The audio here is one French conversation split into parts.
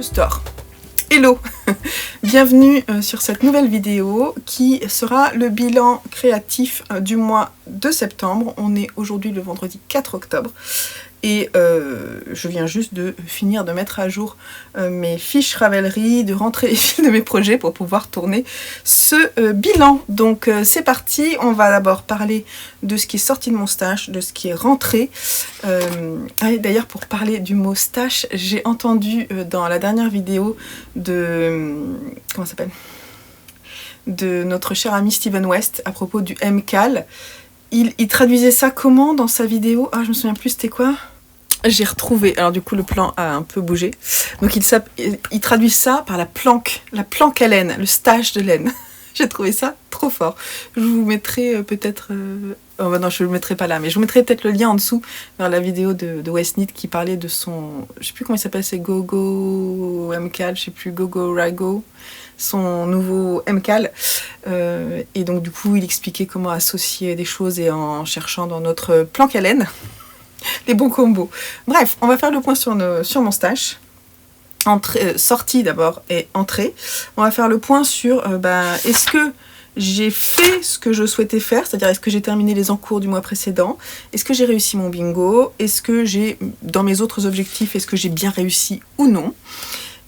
le store. Hello. Bienvenue sur cette nouvelle vidéo qui sera le bilan créatif du mois de septembre. On est aujourd'hui le vendredi 4 octobre. Et je viens juste de finir de mettre à jour mes fiches Ravelry, de rentrer les fils de mes projets pour pouvoir tourner ce bilan. Donc c'est parti, on va d'abord parler de ce qui est sorti de mon stash, de ce qui est rentré. D'ailleurs pour parler du mot stash, j'ai entendu dans la dernière vidéo de... comment ça s'appelle ? De notre cher ami Steven West à propos du MCAL. Il traduisait ça comment dans sa vidéo? Ah, je me souviens plus, c'était quoi? J'ai retrouvé, alors du coup le plan a un peu bougé. Donc il traduit ça par la planque à laine, le stage de laine. J'ai trouvé ça trop fort. Je vous mettrai peut-être... Oh bah non, je ne le mettrai pas là, mais je vous mettrai peut-être le lien en dessous vers la vidéo de Westnit qui parlait de son... Je sais plus comment il s'appelle, c'est Gogo MCAL, je sais plus, Gogo Rago, son nouveau MCAL. Et donc du coup, il expliquait comment associer des choses et en cherchant dans notre planque à laine les bons combos. Bref, on va faire le point sur mon stash. Sortie d'abord et entrée. On va faire le point sur est-ce que j'ai fait ce que je souhaitais faire, c'est-à-dire est-ce que j'ai terminé les encours du mois précédent, est-ce que j'ai réussi mon bingo, est-ce que j'ai, dans mes autres objectifs, est-ce que j'ai bien réussi ou non.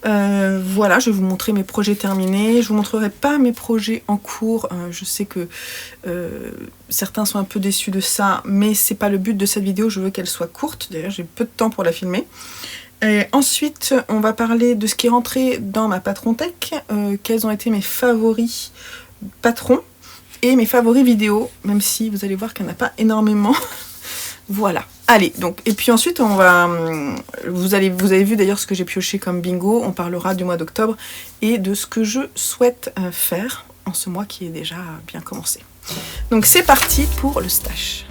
Voilà, je vais vous montrer mes projets terminés. Je vous montrerai pas mes projets en cours. Je sais que certains sont un peu déçus de ça, mais c'est pas le but de cette vidéo. Je veux qu'elle soit courte. D'ailleurs, j'ai peu de temps pour la filmer. Et ensuite, on va parler de ce qui est rentré dans ma Patron Tech. Quels ont été mes favoris patrons et mes favoris vidéo, même si vous allez voir qu'il n'y en a pas énormément. Voilà. Allez, donc, et puis ensuite, on va... Vous avez vu d'ailleurs ce que j'ai pioché comme bingo. On parlera du mois d'octobre et de ce que je souhaite faire en ce mois qui est déjà bien commencé. Donc, c'est parti pour le stash.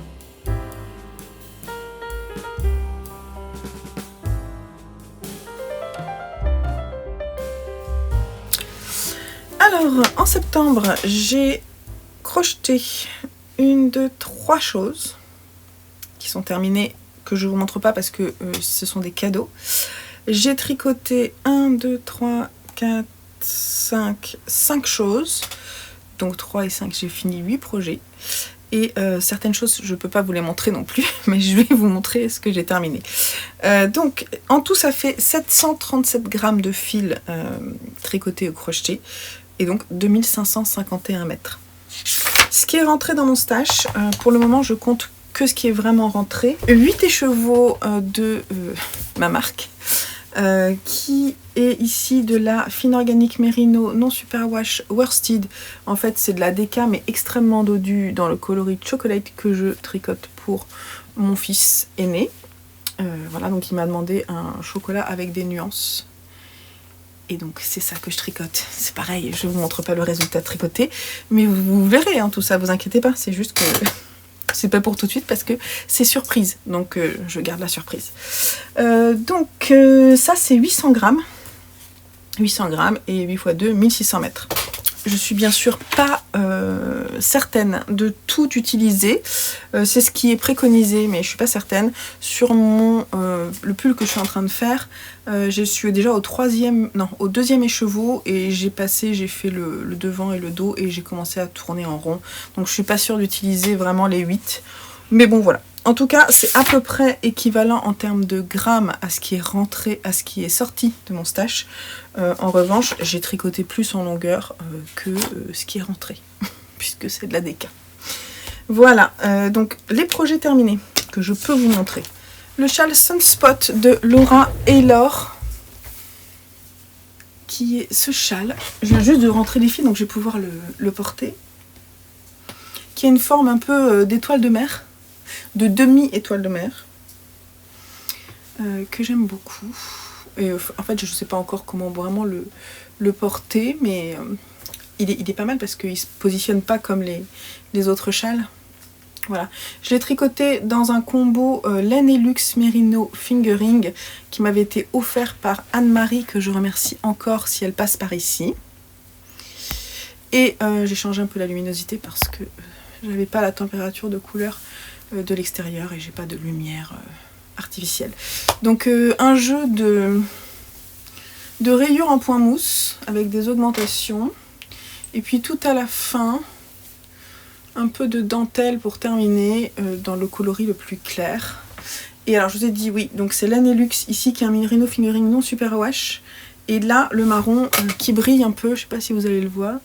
Alors, en septembre, j'ai crocheté 1, 2, 3 choses qui sont terminées, que je ne vous montre pas parce que ce sont des cadeaux. J'ai tricoté 1, 2, 3, 4, 5 choses. Donc 3 et 5, j'ai fini 8 projets. Et certaines choses, je ne peux pas vous les montrer non plus, mais je vais vous montrer ce que j'ai terminé. Donc, en tout, ça fait 737 grammes de fil tricoté ou crocheté. Et donc 2551 mètres. Ce qui est rentré dans mon stash, pour le moment, je compte que ce qui est vraiment rentré. 8 écheveaux de ma marque, qui est ici de la fine organique Merino non superwash worsted. En fait, c'est de la déca, mais extrêmement dodue dans le coloris chocolate que je tricote pour mon fils aîné. Voilà, donc il m'a demandé un chocolat avec des nuances. Et donc c'est ça que je tricote. C'est pareil, je ne vous montre pas le résultat tricoté, mais vous verrez hein, tout ça, vous inquiétez pas. C'est juste que c'est pas pour tout de suite parce que c'est surprise. Donc je garde la surprise. Donc ça c'est 800 grammes. 800 grammes et 8 x 2, 1600 mètres. Je suis bien sûr pas certaine de tout utiliser. C'est ce qui est préconisé, mais je suis pas certaine. Sur le pull que je suis en train de faire, je suis déjà au deuxième écheveau et j'ai fait le devant et le dos et j'ai commencé à tourner en rond. Donc je suis pas sûre d'utiliser vraiment les 8. Mais bon voilà. En tout cas, c'est à peu près équivalent en termes de grammes à ce qui est rentré, à ce qui est sorti de mon stash. En revanche, j'ai tricoté plus en longueur que ce qui est rentré, puisque c'est de la déca. Voilà, donc les projets terminés que je peux vous montrer. Le châle Sunspot de Laura Aylor, qui est ce châle. Je viens juste de rentrer les fils, donc je vais pouvoir le porter. Qui a une forme un peu d'étoile de mer. De demi-étoile de mer que j'aime beaucoup et en fait je ne sais pas encore comment vraiment le porter mais il est pas mal parce qu'il ne se positionne pas comme les autres châles. Voilà, je l'ai tricoté dans un combo laine et luxe merino fingering qui m'avait été offert par Anne-Marie, que je remercie encore si elle passe par ici. Et j'ai changé un peu la luminosité parce que j'avais pas la température de couleur de l'extérieur et j'ai pas de lumière artificielle. Donc un jeu de rayures en point mousse avec des augmentations. Et puis tout à la fin, un peu de dentelle pour terminer dans le coloris le plus clair. Et alors je vous ai dit oui, donc c'est l'Anelux ici qui est un Merino Fingering non super wash. Et là le marron qui brille un peu, je sais pas si vous allez le voir.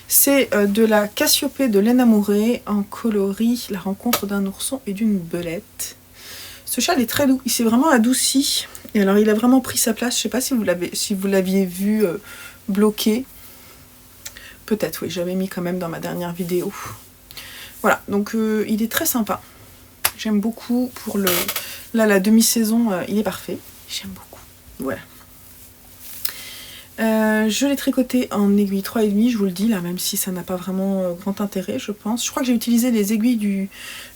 C'est de la Cassiopée de laine amourée en coloris La rencontre d'un ourson et d'une belette. Ce châle est très doux, il s'est vraiment adouci. Et alors il a vraiment pris sa place, je sais pas si vous l'aviez vu bloqué. Peut-être oui, j'avais mis quand même dans ma dernière vidéo. Voilà, donc il est très sympa. J'aime beaucoup pour le... Là, la demi-saison, il est parfait. J'aime beaucoup. Voilà. Je l'ai tricoté en aiguille 3,5, je vous le dis, là, même si ça n'a pas vraiment grand intérêt, je pense. Je crois que j'ai utilisé les aiguilles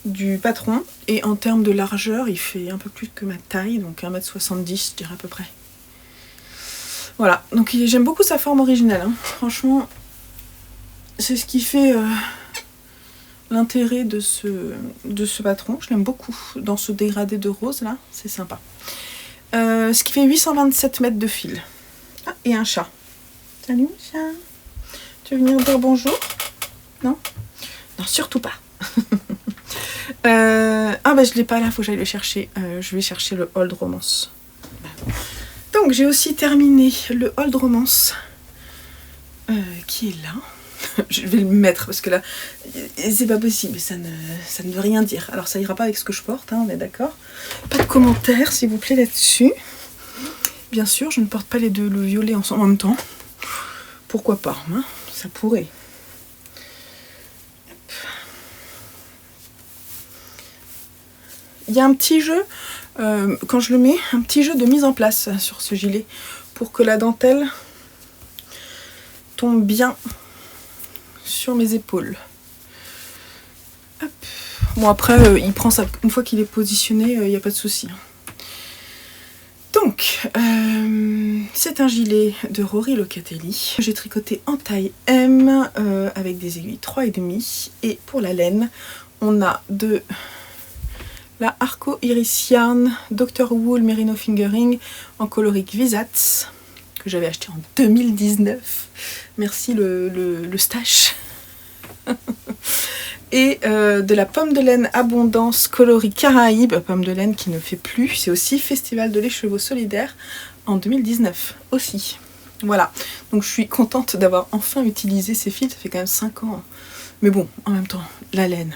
du patron. Et en termes de largeur, il fait un peu plus que ma taille, donc 1,70 m, je dirais à peu près. Voilà, donc j'aime beaucoup sa forme originale. Hein. Franchement, c'est ce qui fait... l'intérêt de ce patron, je l'aime beaucoup dans ce dégradé de rose là, c'est sympa. Ce qui fait 827 mètres de fil. Ah, et un chat. Salut chat. Tu veux venir dire bonjour? Non? Non, surtout pas. Ah bah je l'ai pas là, faut que j'aille le chercher. Je vais chercher le Old Romance. Donc j'ai aussi terminé le Old Romance qui est là. Je vais le mettre parce que là, c'est pas possible, ça ne veut rien dire. Alors ça ira pas avec ce que je porte, hein, on est d'accord. Pas de commentaires s'il vous plaît là-dessus. Bien sûr, je ne porte pas les deux, le violet en même temps. Pourquoi pas, hein, ça pourrait. Il y a un petit jeu, quand je le mets, un petit jeu de mise en place sur ce gilet pour que la dentelle tombe bien sur mes épaules. Hop. Bon après il prend ça une fois qu'il est positionné, il n'y a pas de souci. Donc c'est un gilet de Rory Locatelli. J'ai tricoté en taille M avec des aiguilles 3,5 et pour la laine on a de la Arco Iris Yarn Dr. Wool Merino Fingering en coloris Kwisatz que j'avais acheté en 2019. Merci le stash. Et de la pomme de laine Abondance coloris Caraïbes, pomme de laine qui ne fait plus. C'est aussi Festival de l'écheveau solidaire en 2019 aussi. Voilà, donc je suis contente d'avoir enfin utilisé ces fils, ça fait quand même 5 ans. Mais bon, en même temps, la laine,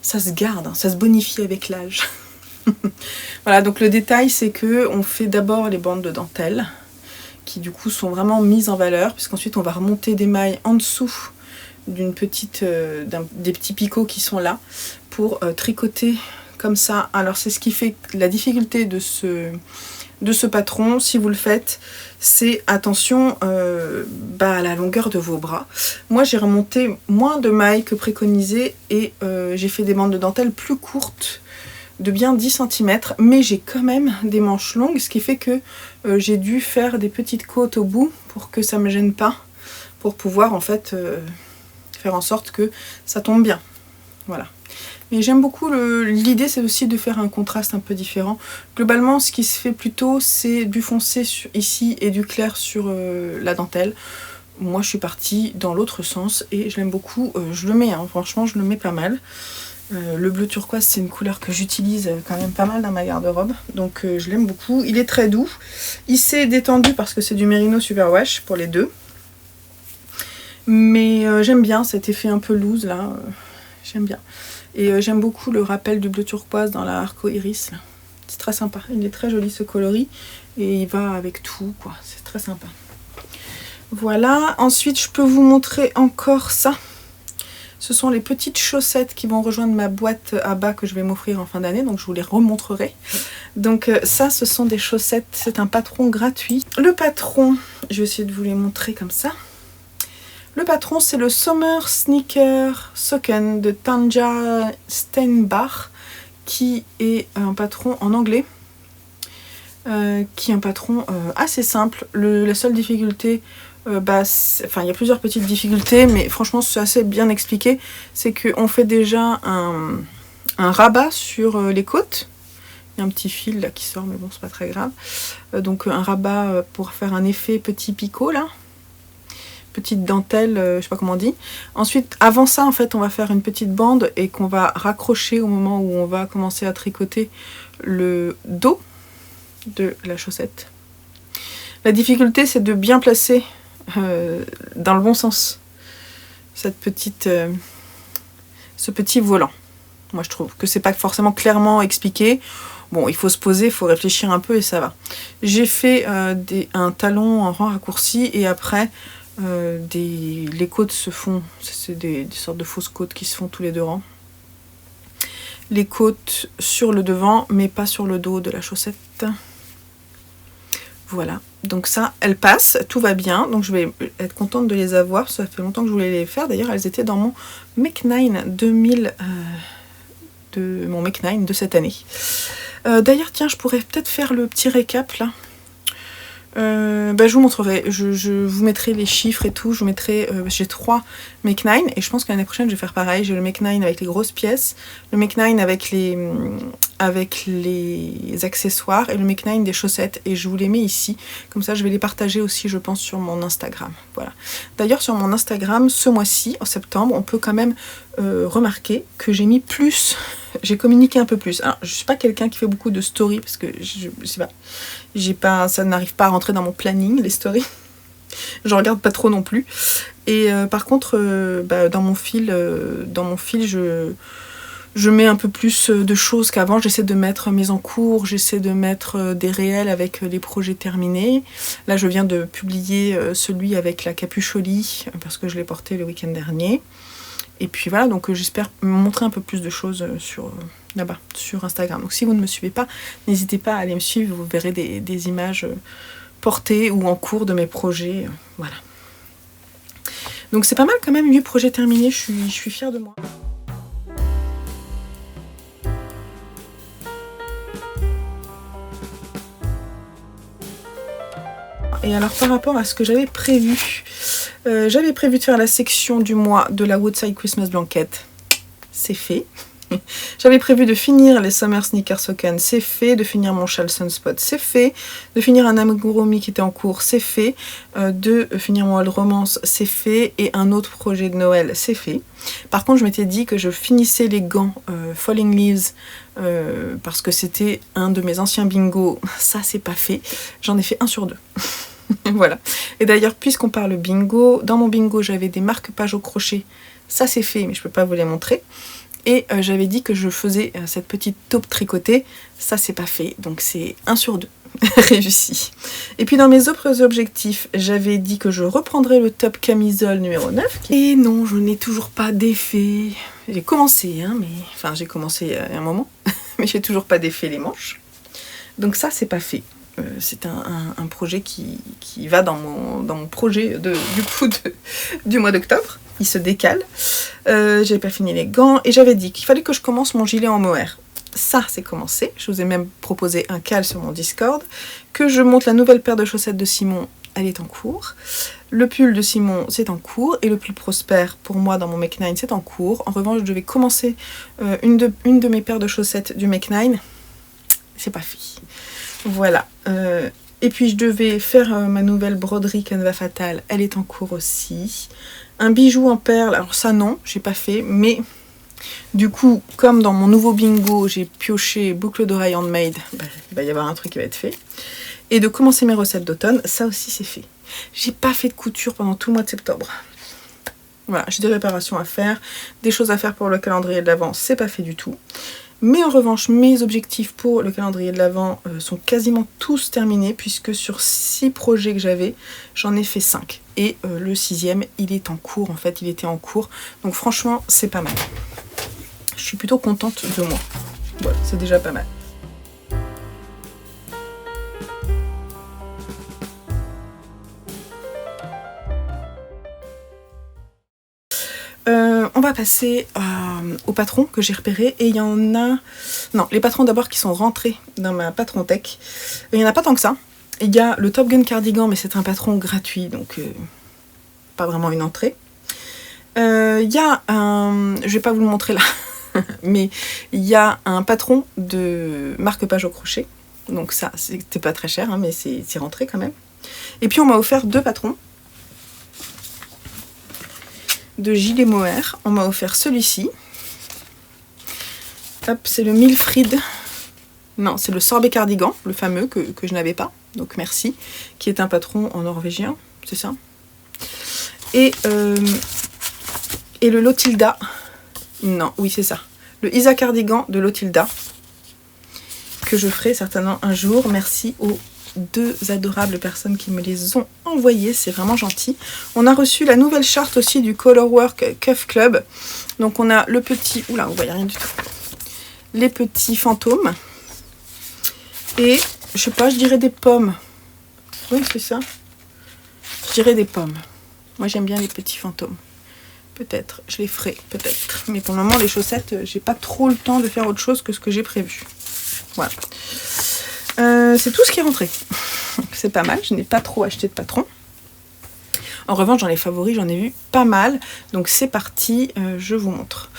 ça se garde, hein, ça se bonifie avec l'âge. Voilà, donc le détail c'est que on fait d'abord les bandes de dentelle, qui du coup sont vraiment mises en valeur, puisqu'ensuite on va remonter des mailles en dessous d'une petite, des petits picots qui sont là, pour tricoter comme ça. Alors c'est ce qui fait la difficulté de ce patron, si vous le faites, c'est attention à la longueur de vos bras. Moi j'ai remonté moins de mailles que préconisé et j'ai fait des bandes de dentelle plus courtes, de bien 10 cm, mais j'ai quand même des manches longues, ce qui fait que j'ai dû faire des petites côtes au bout pour que ça ne me gêne pas, pour pouvoir en fait faire en sorte que ça tombe bien. Voilà. Mais j'aime beaucoup, l'idée c'est aussi de faire un contraste un peu différent. Globalement ce qui se fait plutôt c'est du foncé ici et du clair sur la dentelle. Moi je suis partie dans l'autre sens et je l'aime beaucoup, je le mets, hein, franchement je le mets pas mal. Le bleu turquoise c'est une couleur que j'utilise quand même pas mal dans ma garde-robe, donc je l'aime beaucoup. Il est très doux, il s'est détendu parce que c'est du Merino Superwash pour les deux. Mais j'aime bien cet effet un peu loose là, j'aime bien. Et j'aime beaucoup le rappel du bleu turquoise dans la Arco Iris. C'est très sympa, il est très joli ce coloris et il va avec tout quoi, c'est très sympa. Voilà, ensuite je peux vous montrer encore ça. Ce sont les petites chaussettes qui vont rejoindre ma boîte à bas que je vais m'offrir en fin d'année, donc je vous les remontrerai. Donc ça, ce sont des chaussettes, c'est un patron gratuit. Le patron, je vais essayer de vous les montrer comme ça. Le patron, c'est le Summer Sneaker Socken de Tanja Steinbach, qui est un patron en anglais, qui est un patron assez simple. La seule difficulté, enfin il y a plusieurs petites difficultés, mais franchement c'est assez bien expliqué. C'est qu'on fait déjà un rabat sur les côtes, Il y a un petit fil là qui sort, mais bon, c'est pas très grave. Donc un rabat pour faire un effet petit picot là. Petite dentelle, je sais pas comment on dit. Ensuite, avant ça, en fait, on va faire une petite bande et qu'on va raccrocher au moment où on va commencer à tricoter le dos de la chaussette. La difficulté, c'est de bien placer dans le bon sens ce petit volant. Moi, je trouve que c'est pas forcément clairement expliqué. Bon, il faut se poser, il faut réfléchir un peu et ça va. J'ai fait un talon en rang raccourci et après, les côtes se font, c'est des sortes de fausses côtes qui se font tous les 2 rangs. Les côtes sur le devant, mais pas sur le dos de la chaussette. Voilà, donc ça, elles passent, tout va bien. Donc je vais être contente de les avoir. Ça fait longtemps que je voulais les faire. D'ailleurs, elles étaient dans mon Make 9 2000, mon Make 9 de cette année. D'ailleurs, tiens, je pourrais peut-être faire le petit récap là. Je vous montrerai, je vous mettrai les chiffres et tout, je vous mettrai, j'ai 3 Make 9 et je pense que l'année prochaine je vais faire pareil. J'ai le Make 9 avec les grosses pièces, le Make 9 avec les accessoires et le Make 9 des chaussettes et je vous les mets ici, comme ça je vais les partager aussi je pense sur mon Instagram. Voilà. D'ailleurs sur mon Instagram ce mois-ci, en septembre, on peut quand même remarquer que j'ai mis plus, j'ai communiqué un peu plus. Alors je suis pas quelqu'un qui fait beaucoup de stories parce que je sais pas, ça n'arrive pas à rentrer dans mon planning les stories. Je regarde pas trop non plus. Et par contre, dans mon fil, je mets un peu plus de choses qu'avant. J'essaie de mettre mes en cours, j'essaie de mettre des réels avec les projets terminés. Là, je viens de publier celui avec la capuche au lit parce que je l'ai porté le week-end dernier. Et puis voilà, donc j'espère montrer un peu plus de choses là-bas, sur Instagram. Donc si vous ne me suivez pas, n'hésitez pas à aller me suivre, vous verrez des images portées ou en cours de mes projets. Voilà. Donc c'est pas mal quand même, 8 projets terminés, je suis fière de moi. Et alors par rapport à ce que j'avais prévu de faire la section du mois de la Woodside Christmas Blanket, c'est fait. J'avais prévu de finir les Summer Sneaker Socken, c'est fait. De finir mon châle Sunspot, c'est fait. De finir un amigurumi qui était en cours, c'est fait. De finir mon Old Romance, c'est fait. Et un autre projet de Noël, c'est fait. Par contre, je m'étais dit que je finissais les gants Falling Leaves parce que c'était un de mes anciens bingo. Ça, c'est pas fait. J'en ai fait 1 sur 2. Voilà. Et d'ailleurs, puisqu'on parle bingo, dans mon bingo, j'avais des marque-pages au crochet. Ça, c'est fait, mais je peux pas vous les montrer. Et j'avais dit que je faisais cette petite taupe tricotée. Ça, c'est pas fait. Donc, c'est 1 sur 2 réussi. Et puis, dans mes autres objectifs, j'avais dit que je reprendrais le top camisole numéro 9. Et non, je n'ai toujours pas d'effet. J'ai commencé, hein, mais... Enfin, j'ai commencé à un moment. Mais j'ai toujours pas d'effet les manches. Donc ça, c'est pas fait. C'est un projet qui va dans mon projet du mois d'octobre. Il se décale. J'avais pas fini les gants et j'avais dit qu'il fallait que je commence mon gilet en mohair. Ça, c'est commencé. Je vous ai même proposé un cal sur mon Discord. Que je monte la nouvelle paire de chaussettes de Simon, elle est en cours. Le pull de Simon, c'est en cours. Et le pull Prosper, pour moi, dans mon Make 9, c'est en cours. En revanche, je vais commencer une de mes paires de chaussettes du Make 9. C'est pas fait. Voilà. Et puis je devais faire ma nouvelle broderie Canva Fatal, elle est en cours aussi. Un bijou en perles, alors ça non, j'ai pas fait, mais du coup, comme dans mon nouveau bingo, j'ai pioché boucle d'oreille handmade, il va y avoir un truc qui va être fait. Et de commencer mes recettes d'automne, ça aussi c'est fait. J'ai pas fait de couture pendant tout le mois de septembre. Voilà, j'ai des réparations à faire, des choses à faire pour le calendrier de l'Avent, c'est pas fait du tout. Mais en revanche, mes objectifs pour le calendrier de l'Avent sont quasiment tous terminés puisque sur 6 projets que j'avais, j'en ai fait 5. Et le 6e, il est en cours, en fait, il était en cours. Donc franchement, c'est pas mal. Je suis plutôt contente de moi. Voilà, c'est déjà pas mal. On va passer aux patrons que j'ai repérés et il y en a... Non, les patrons d'abord qui sont rentrés dans ma patron tech. Il n'y en a pas tant que ça. Il y a le Top Gun Cardigan, mais c'est un patron gratuit, donc pas vraiment une entrée. Il y a un... Je vais pas vous le montrer là. mais il y a un patron de marque-page au crochet. Donc ça, c'était pas très cher, hein, mais c'est rentré quand même. Et puis on m'a offert 2 patrons de gilet mohair. On m'a offert celui-ci. Hop, c'est le Milfrid. Non, c'est le sorbet cardigan, le fameux que je n'avais pas. Donc merci. Qui est un patron en norvégien, c'est ça. Et le Lotilda. Non, oui c'est ça. Le Isa cardigan de Lotilda. Que je ferai certainement un jour. Merci aux 2 adorables personnes qui me les ont envoyés, c'est vraiment gentil. On a reçu la nouvelle charte aussi du Colorwork Cuff Club. Donc on a le petit... Oula, vous voyez rien du tout. Les petits fantômes. Et, je sais pas, je dirais des pommes. Oui, c'est ça. Je dirais des pommes. Moi j'aime bien les petits fantômes. Peut-être, je les ferai, peut-être. Mais pour le moment, les chaussettes, j'ai pas trop le temps de faire autre chose que ce que j'ai prévu. Voilà. C'est tout ce qui est rentré. C'est pas mal, je n'ai pas trop acheté de patron. En revanche, dans les favoris, j'en ai vu pas mal. Donc c'est parti, je vous montre.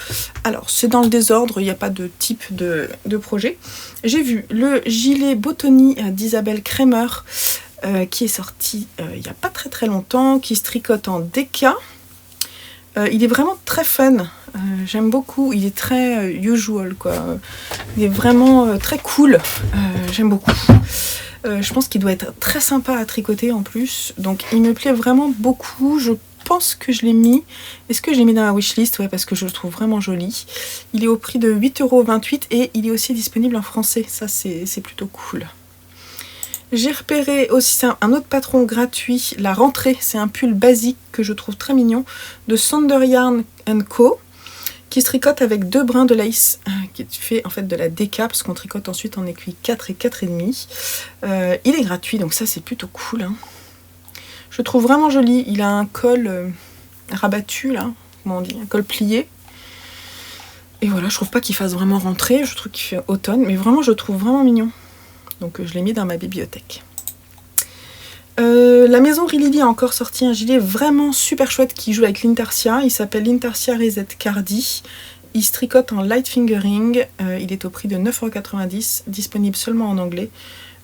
Alors, c'est dans le désordre, il n'y a pas de type de projet. J'ai vu le gilet Bottoni d'Isabelle Kremer, qui est sorti il n'y a pas très longtemps, qui se tricote en déca. Il est vraiment très fun. J'aime beaucoup, il est très usual quoi. Il est vraiment très cool. J'aime beaucoup. Je pense qu'il doit être très sympa à tricoter en plus. Donc il me plaît vraiment beaucoup. Je pense que je l'ai mis. Est-ce que je l'ai mis dans la wishlist? Ouais, parce que je le trouve vraiment joli. Il est au prix de 8,28 € et il est aussi disponible en français. Ça c'est plutôt cool. J'ai repéré aussi un autre patron gratuit, la rentrée. C'est un pull basique que je trouve très mignon de Sander Yarn Co. qui se tricote avec 2 brins de lace, qui fait en fait de la déca, parce qu'on tricote ensuite en aiguille 4 et 4,5. Il est gratuit, donc ça c'est plutôt cool. Hein. Je le trouve vraiment joli. Il a un col rabattu, là, comment on dit, un col plié. Et voilà, je trouve pas qu'il fasse vraiment rentrer, je trouve qu'il fait automne, mais vraiment je le trouve vraiment mignon. Donc je l'ai mis dans ma bibliothèque. La maison Rilili a encore sorti un gilet vraiment super chouette qui joue avec l'Intarsia. Il s'appelle l'Intarsia Reset Cardi. Il se tricote en light fingering. Il est au prix de 9,90 €, disponible seulement en anglais,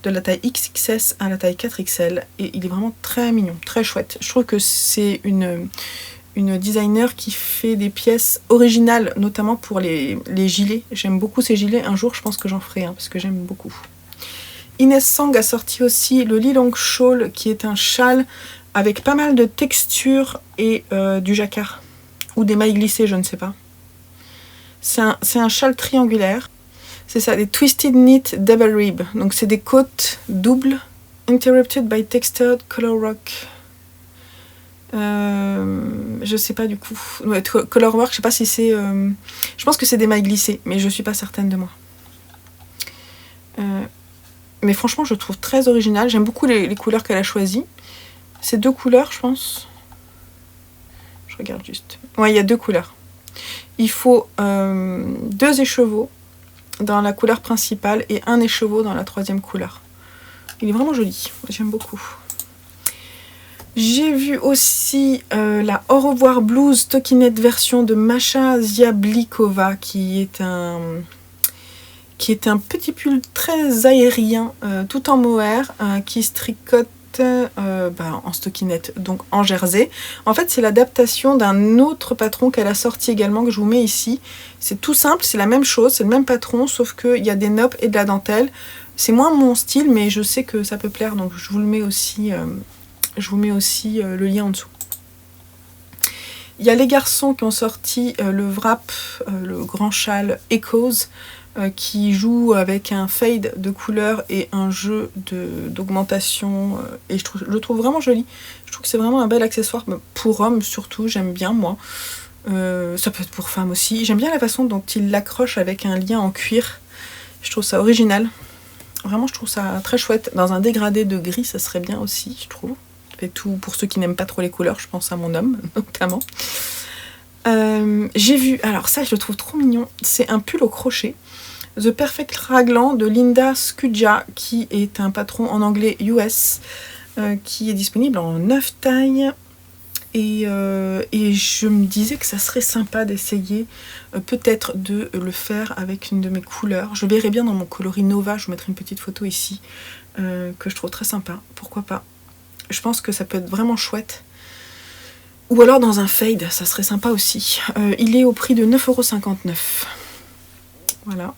de la taille XXS à la taille 4XL. Et il est vraiment très mignon, très chouette. Je trouve que c'est une designer qui fait des pièces originales, notamment pour les gilets. J'aime beaucoup ces gilets. Un jour, je pense que j'en ferai un, parce que j'aime beaucoup. Inès Sang a sorti aussi le Lilong Shawl, qui est un châle avec pas mal de texture et du jacquard. Ou des mailles glissées, je ne sais pas. C'est un châle triangulaire. C'est ça, des Twisted Knit Double Rib. Donc c'est des côtes doubles. Interrupted by Textured Colorwork. Je sais pas du coup. Ouais, Colorwork, je sais pas si c'est... Je pense que c'est des mailles glissées, mais je suis pas certaine de moi. Mais franchement, je le trouve très original. J'aime beaucoup les couleurs qu'elle a choisies. C'est 2 couleurs, je pense. Je regarde juste. Ouais, il y a 2 couleurs. Il faut 2 écheveaux dans la couleur principale et 1 écheveau dans la 3e couleur. Il est vraiment joli. J'aime beaucoup. J'ai vu aussi la Au revoir Blues Stockinette version de Masha Ziablikova, qui est un petit pull très aérien, tout en mohair, qui se tricote en stockinette, donc en jersey. En fait, c'est l'adaptation d'un autre patron qu'elle a sorti également, que je vous mets ici. C'est tout simple, c'est la même chose, c'est le même patron, sauf qu'il y a des noppes et de la dentelle. C'est moins mon style, mais je sais que ça peut plaire, donc je vous le mets aussi, le lien en dessous. Il y a les garçons qui ont sorti le wrap, le grand châle Echoes, qui joue avec un fade de couleur et un jeu d'augmentation, et je le trouve vraiment joli. Je trouve que c'est vraiment un bel accessoire pour hommes surtout, j'aime bien moi. Ça peut être pour femmes aussi. J'aime bien la façon dont il l'accroche avec un lien en cuir. Je trouve ça original. Vraiment, je trouve ça très chouette. Dans un dégradé de gris, ça serait bien aussi, je trouve. Et tout pour ceux qui n'aiment pas trop les couleurs, je pense à mon homme notamment. J'ai vu, alors ça je le trouve trop mignon, c'est un pull au crochet, The Perfect Raglan de Linda Skudja, qui est un patron en anglais US, qui est disponible en 9 tailles Et je me disais que ça serait sympa d'essayer peut-être de le faire avec une de mes couleurs. Je verrai bien dans mon coloris Nova, je vous mettrai une petite photo ici, que je trouve très sympa, pourquoi pas. Je pense que ça peut être vraiment chouette. Ou alors dans un fade, ça serait sympa aussi. Il est au prix de 9,59 €. Voilà.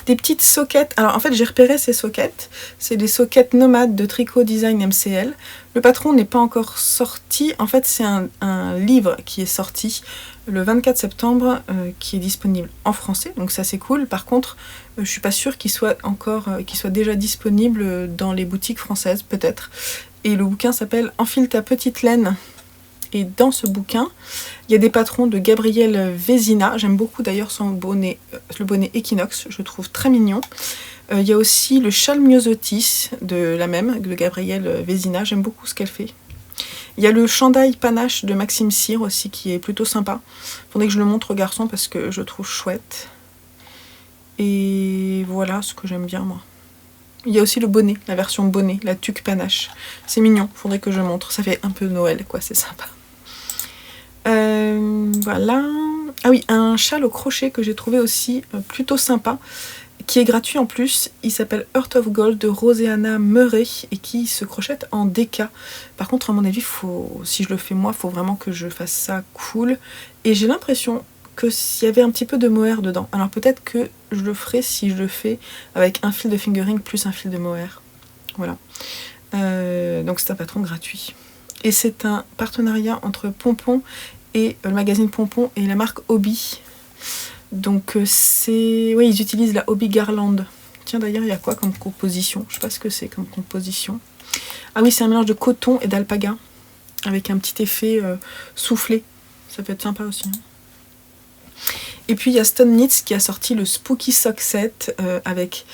Des petites soquettes. Alors en fait j'ai repéré ces soquettes. C'est des soquettes nomades de Tricot Design MCL. Le patron n'est pas encore sorti. En fait c'est un livre qui est sorti le 24 septembre qui est disponible en français. Donc ça c'est cool. Par contre je suis pas sûre qu'il soit déjà disponible dans les boutiques françaises peut-être. Et le bouquin s'appelle Enfile ta petite laine. Et dans ce bouquin, il y a des patrons de Gabrielle Vézina. J'aime beaucoup d'ailleurs son bonnet, le bonnet Equinox, je le trouve très mignon. Il y a aussi le châle Myosotis de la même, de Gabrielle Vézina. J'aime beaucoup ce qu'elle fait. Il y a le chandail panache de Maxime Cyr aussi qui est plutôt sympa. Faudrait que je le montre aux garçons parce que je le trouve chouette. Et voilà ce que j'aime bien moi. Il y a aussi le bonnet, la version bonnet, la tuque panache. C'est mignon, faudrait que je montre. Ça fait un peu Noël quoi, c'est sympa. Voilà. Ah oui, un châle au crochet que j'ai trouvé aussi plutôt sympa, qui est gratuit en plus. Il s'appelle Heart of Gold de Roséana Murray et qui se crochette en DK. Par contre, à mon avis, si je le fais moi, il faut vraiment que je fasse ça cool. Et j'ai l'impression que s'il y avait un petit peu de mohair dedans. Alors peut-être que je le ferai si je le fais avec un fil de fingering plus un fil de mohair. Voilà. Donc c'est un patron gratuit. Et c'est un partenariat entre Pompon et le magazine Pompon et la marque Hobby. Donc c'est... Oui, ils utilisent la Hobby Garland. Tiens d'ailleurs, il y a quoi comme composition? Je sais pas ce que c'est comme composition. Ah oui, c'est un mélange de coton et d'alpaga. Avec un petit effet soufflé. Ça peut être sympa aussi. Et puis il y a Stone Knits qui a sorti le Spooky Sock Set avec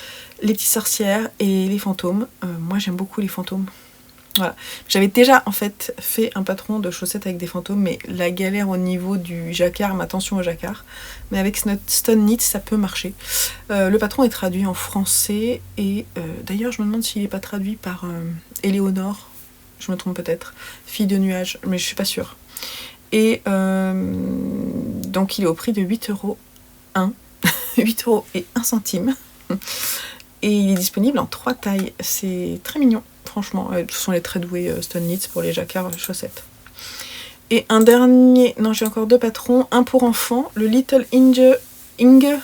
les petites sorcières et les fantômes. Moi j'aime beaucoup les fantômes. Voilà. J'avais déjà en fait fait un patron de chaussettes avec des fantômes, mais la galère au niveau du jacquard, ma tension au jacquard. Mais avec Stone Knits ça peut marcher. Le patron est traduit en français et d'ailleurs je me demande s'il n'est pas traduit par Éléonore, je me trompe peut-être, fille de nuage, mais je suis pas sûre. Et donc il est au prix de 8,01 €, 8 € et 1 centime. Et il est disponible en 3 tailles. C'est très mignon, franchement. Ce sont les très doués Stone Knits pour les jacquards chaussettes. Et un dernier, non j'ai encore 2 patrons. Un pour enfants, le Little Inge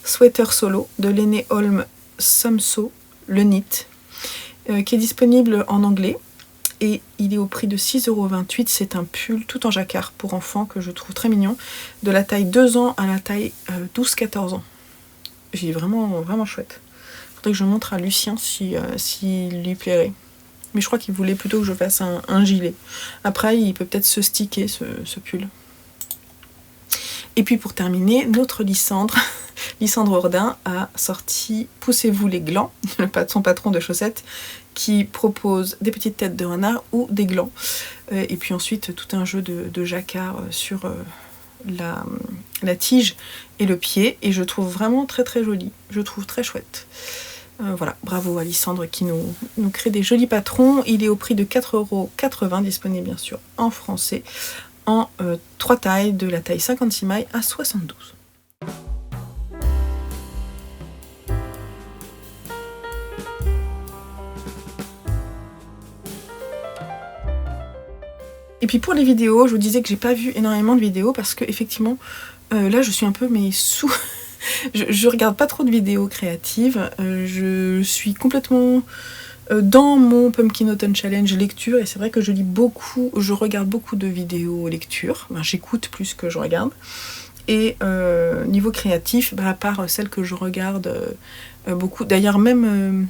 Sweater Solo de Lene Holm Samso, le knit, qui est disponible en anglais. Et il est au prix de 6,28 €. C'est un pull tout en jacquard pour enfants que je trouve très mignon. De la taille 2 ans à la taille 12-14 ans. J'ai vraiment chouette. Faudrait que je montre à Lucien s'il lui plairait. Mais je crois qu'il voulait plutôt que je fasse un gilet. Après, il peut peut-être se sticker ce pull. Et puis pour terminer, notre Lysandre, Lysandre Ordin a sorti Poussez-vous les glands, son patron de chaussettes, qui propose des petites têtes de renard ou des glands. Et puis ensuite tout un jeu de jacquard sur la tige et le pied. Et je trouve vraiment très très joli, je trouve très chouette. Voilà, bravo à Lysandre qui nous crée des jolis patrons. Il est au prix de 4,80 €, disponible bien sûr en français, en 3 tailles, de la taille 56 mailles à 72. Et puis pour les vidéos, je vous disais que j'ai pas vu énormément de vidéos parce que effectivement là je suis un peu sous... je regarde pas trop de vidéos créatives, je suis complètement dans mon Pumpkin Autumn Challenge lecture et c'est vrai que je regarde beaucoup de vidéos lecture, j'écoute plus que je regarde. Et niveau créatif, à part celle que je regarde beaucoup, d'ailleurs même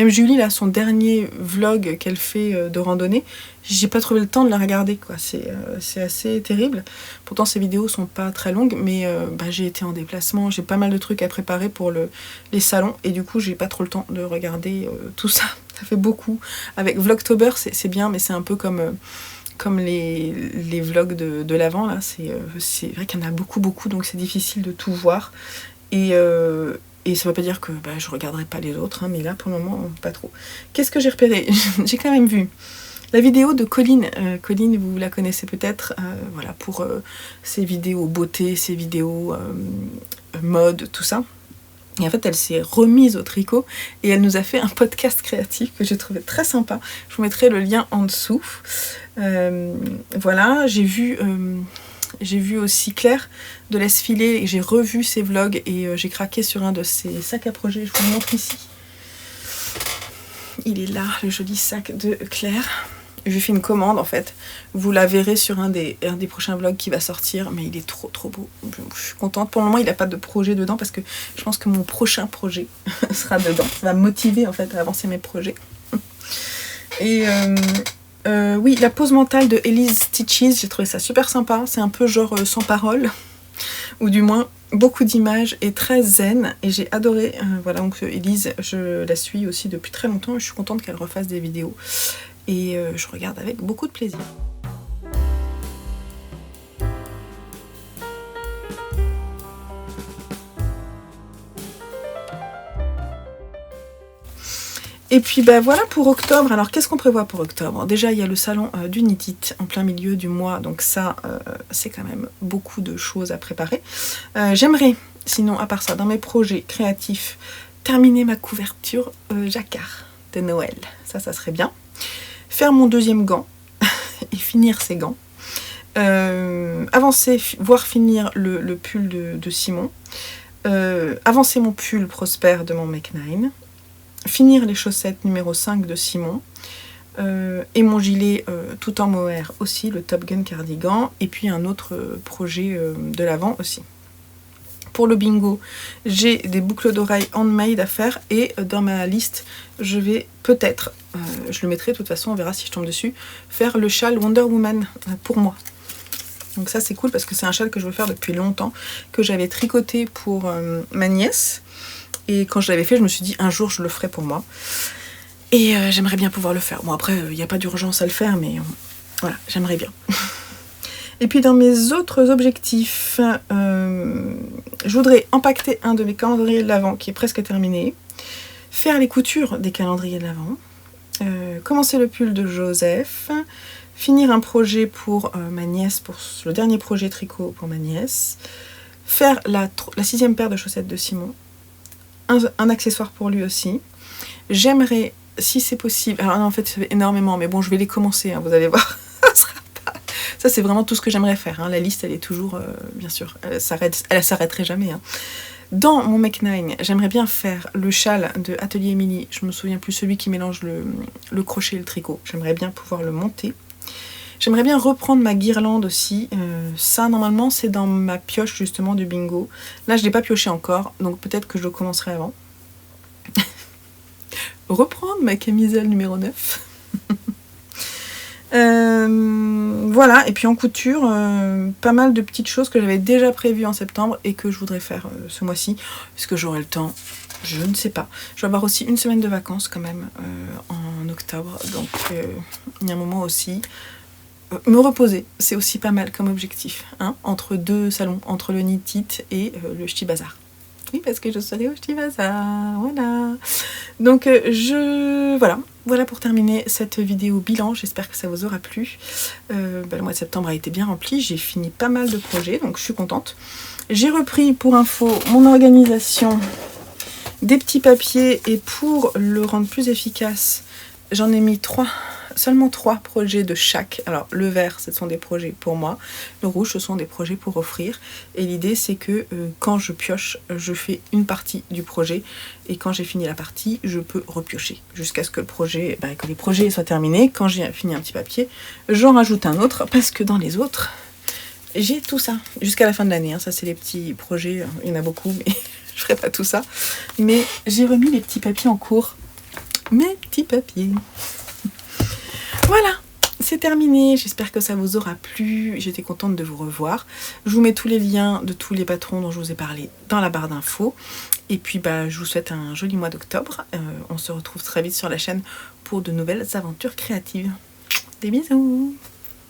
Julie, là, son dernier vlog qu'elle fait de randonnée, j'ai pas trouvé le temps de la regarder, quoi. C'est assez terrible. Pourtant, ses vidéos sont pas très longues, mais j'ai été en déplacement, j'ai pas mal de trucs à préparer pour les salons, et du coup, j'ai pas trop le temps de regarder tout ça. Ça fait beaucoup. Avec Vlogtober, c'est bien, mais c'est un peu comme les vlogs de l'avant, là. C'est vrai qu'il y en a beaucoup, donc c'est difficile de tout voir. Et ça veut pas dire que je regarderai pas les autres, hein, mais là pour le moment pas trop. Qu'est-ce que j'ai repéré? J'ai quand même vu La vidéo de Colline, Colline vous la connaissez peut-être, voilà, pour ses vidéos beauté, ses vidéos mode, tout ça. Et en fait, elle s'est remise au tricot et elle nous a fait un podcast créatif que j'ai trouvé très sympa. Je vous mettrai le lien en dessous. Voilà, j'ai vu aussi Claire de Laisse Filer et j'ai revu ses vlogs et j'ai craqué sur un de ses sacs à projet. Je vous le montre ici. Il est là, le joli sac de Claire. Je lui fais une commande en fait. Vous la verrez sur un des prochains vlogs qui va sortir, mais il est trop beau. Je suis contente. Pour le moment, il n'a pas de projet dedans parce que je pense que mon prochain projet sera dedans. Ça va me motiver en fait à avancer mes projets. Et oui, la pause mentale de Elise Stitches, j'ai trouvé ça super sympa. C'est un peu genre sans parole, ou du moins beaucoup d'images et très zen. Et j'ai adoré. Voilà, donc Elise, je la suis aussi depuis très longtemps. Et je suis contente qu'elle refasse des vidéos. Et je regarde avec beaucoup de plaisir. Et puis bah voilà pour octobre. Alors qu'est-ce qu'on prévoit pour octobre? Déjà il y a le salon du Knit It en plein milieu du mois, donc ça c'est quand même beaucoup de choses à préparer. J'aimerais, sinon à part ça, dans mes projets créatifs, terminer ma couverture jacquard de Noël. Ça serait bien. Faire mon deuxième gant et finir ces gants. Avancer, voire finir le pull de Simon. Avancer mon pull Prosper de mon Make 9. Finir les chaussettes numéro 5 de Simon. Et mon gilet tout en mohair aussi, le Top Gun cardigan. Et puis un autre projet de l'avant aussi. Pour le bingo, j'ai des boucles d'oreilles handmade à faire et dans ma liste, je vais peut-être, je le mettrai de toute façon, on verra si je tombe dessus, faire le châle Wonder Woman pour moi. Donc ça c'est cool parce que c'est un châle que je veux faire depuis longtemps, que j'avais tricoté pour ma nièce. Et quand je l'avais fait, je me suis dit un jour je le ferai pour moi. Et j'aimerais bien pouvoir le faire. Bon après, il n'y a pas d'urgence à le faire, mais voilà, j'aimerais bien. Et puis dans mes autres objectifs, je voudrais empaqueter un de mes calendriers de l'Avent qui est presque terminé, faire les coutures des calendriers de l'Avent, commencer le pull de Joseph, finir un projet pour ma nièce, pour le dernier projet tricot pour ma nièce, faire la 6e paire de chaussettes de Simon, un accessoire pour lui aussi. J'aimerais, si c'est possible, alors non, en fait c'est énormément, mais bon je vais les commencer, hein, vous allez voir. Ça c'est vraiment tout ce que j'aimerais faire, hein. La liste elle est toujours, bien sûr, elle s'arrêterait jamais. Hein. Dans mon Make 9, j'aimerais bien faire le châle de Atelier Émilie, je me souviens plus, celui qui mélange le crochet et le tricot. J'aimerais bien pouvoir le monter. J'aimerais bien reprendre ma guirlande aussi, ça normalement c'est dans ma pioche justement du bingo. Là je ne l'ai pas pioché encore, donc peut-être que je le commencerai avant. Reprendre ma camisole numéro 9. Voilà, et puis en couture, pas mal de petites choses que j'avais déjà prévues en septembre et que je voudrais faire ce mois-ci, puisque j'aurai le temps, je ne sais pas. Je vais avoir aussi une semaine de vacances quand même en octobre, donc il y a un moment aussi. Me reposer, c'est aussi pas mal comme objectif, hein, entre deux salons, entre le Knit It et le Ch'ti Bazar. Oui, parce que je serai au Ch'ti Bazar, voilà. Donc voilà pour terminer cette vidéo bilan, j'espère que ça vous aura plu. Le mois de septembre a été bien rempli, j'ai fini pas mal de projets, donc je suis contente. J'ai repris pour info mon organisation des petits papiers et pour le rendre plus efficace, j'en ai mis seulement 3 projets de chaque. Alors le vert ce sont des projets pour moi, le rouge ce sont des projets pour offrir et l'idée c'est que quand je pioche je fais une partie du projet et quand j'ai fini la partie je peux repiocher jusqu'à ce que les projets soient terminés. Quand j'ai fini un petit papier j'en rajoute un autre parce que dans les autres j'ai tout ça jusqu'à la fin de l'année, hein. Ça c'est les petits projets, il y en a beaucoup mais je ferai pas tout ça, mais j'ai remis les petits papiers en cours, mes petits papiers. Voilà, c'est terminé, j'espère que ça vous aura plu, j'étais contente de vous revoir. Je vous mets tous les liens de tous les patrons dont je vous ai parlé dans la barre d'infos. Et puis je vous souhaite un joli mois d'octobre. On se retrouve très vite sur la chaîne pour de nouvelles aventures créatives. Des bisous!